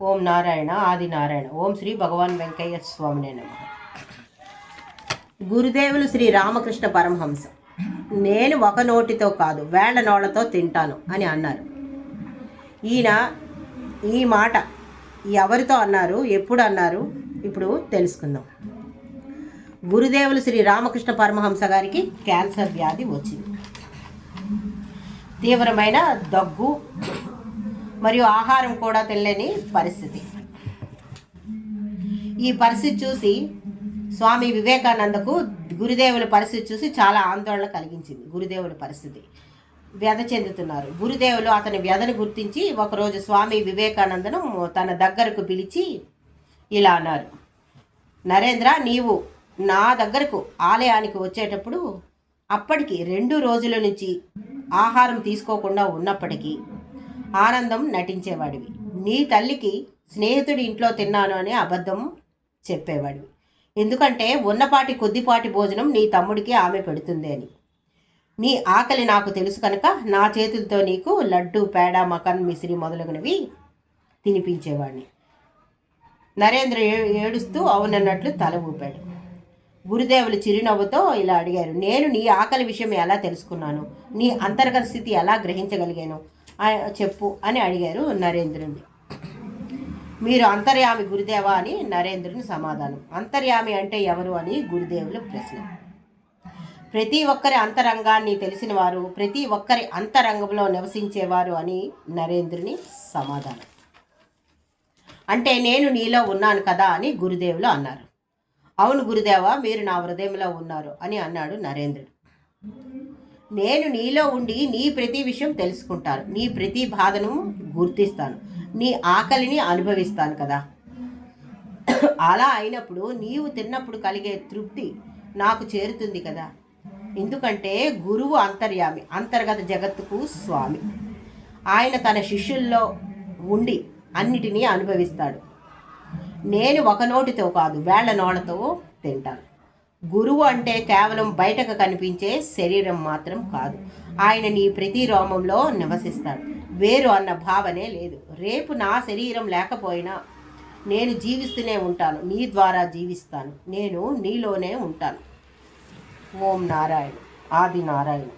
ఓం నారాయణ ఆది నారాయణ. ఓం శ్రీ భగవాన్ వెంకయ్య స్వామినే నమః. గురుదేవులు శ్రీ రామకృష్ణ పరమహంస నేను ఒక నోటితో కాదు వేళ్ల నోళ్లతో తింటాను అని అన్నారు. ఈయన ఈ మాట ఎవరితో అన్నారు, ఎప్పుడు అన్నారు, ఇప్పుడు తెలుసుకుందాం. గురుదేవులు శ్రీ రామకృష్ణ పరమహంస గారికి క్యాన్సర్ వ్యాధి వచ్చింది. తీవ్రమైన దగ్గు మరియు ఆహారం కూడా తినలేని పరిస్థితి. ఈ పరిస్థితి చూసి స్వామి వివేకానందకు గురుదేవుల పరిస్థితి చూసి చాలా ఆందోళన కలిగించింది. గురుదేవుల పరిస్థితి వ్యధ చెందుతున్నారు. గురుదేవులు అతని వ్యధను గుర్తించి ఒకరోజు స్వామి వివేకానందను తన దగ్గరకు పిలిచి ఇలా అన్నారు. నరేంద్ర, నీవు నా దగ్గరకు ఆలయానికి వచ్చేటప్పుడు అప్పటికి 2 రోజుల నుంచి ఆహారం తీసుకోకుండా ఉన్నప్పటికీ ఆనందం నటించేవాడివి. నీ తల్లికి స్నేహితుడి ఇంట్లో తిన్నాను అనే అబద్ధం చెప్పేవాడివి. ఎందుకంటే ఉన్నపాటి కొద్దిపాటి భోజనం నీ తమ్ముడికి ఆమె పెడుతుంది అని. నీ ఆకలి నాకు తెలుసు కనుక నా చేతులతో నీకు లడ్డు, పేడ, మకన్, మిసిరి మొదలగునవి తినిపించేవాడిని. నరేంద్ర ఏడుస్తూ అవునన్నట్లు తల ఊపాడు. గురుదేవులు చిరునవ్వుతో ఇలా అడిగారు. నేను నీ ఆకలి విషయం ఎలా తెలుసుకున్నాను, నీ అంతర్గత స్థితి ఎలా గ్రహించగలిగాను చెప్పు అని అడిగారు నరేంద్రుని. మీరు అంతర్యామి గురుదేవా అని నరేంద్రుని సమాధానం. అంతర్యామి అంటే ఎవరు అని గురుదేవులు ప్రశ్న. ప్రతి ఒక్కరి అంతరంగాన్ని తెలిసిన వారు, ప్రతి ఒక్కరి అంతరంగంలో నివసించేవారు అని నరేంద్రుని సమాధానం. అంటే నేను నీలో ఉన్నాను కదా అని గురుదేవులు అన్నారు. అవును గురుదేవా, మీరు నా హృదయంలో ఉన్నారు అని అన్నాడు నరేంద్రుడు. నేను నీలో ఉండి నీ ప్రతి విషయం తెలుసుకుంటాను, నీ ప్రతి బాధను గుర్తిస్తాను, నీ ఆకలిని అనుభవిస్తాను కదా. అలా అయినప్పుడు నీవు తిన్నప్పుడు కలిగే తృప్తి నాకు చేరుతుంది కదా. ఎందుకంటే గురువు అంతర్యామి, అంతర్గత జగత్తుకు స్వామి. ఆయన తన శిష్యుల్లో ఉండి అన్నిటినీ అనుభవిస్తాడు. నేను ఒక నోటితో కాదు వేళ్ల నోళ్లతో తింటాను. గురువు అంటే కేవలం బయటకు కనిపించే శరీరం మాత్రం కాదు. ఆయన నీ ప్రతి రోమంలో నివసిస్తాడు. వేరు అన్న భావనే లేదు. రేపు నా శరీరం లేకపోయినా నేను జీవిస్తూనే ఉంటాను, నీ ద్వారా జీవిస్తాను, నేను నీలోనే ఉంటాను. ఓం నారాయణ ఆది నారాయణ.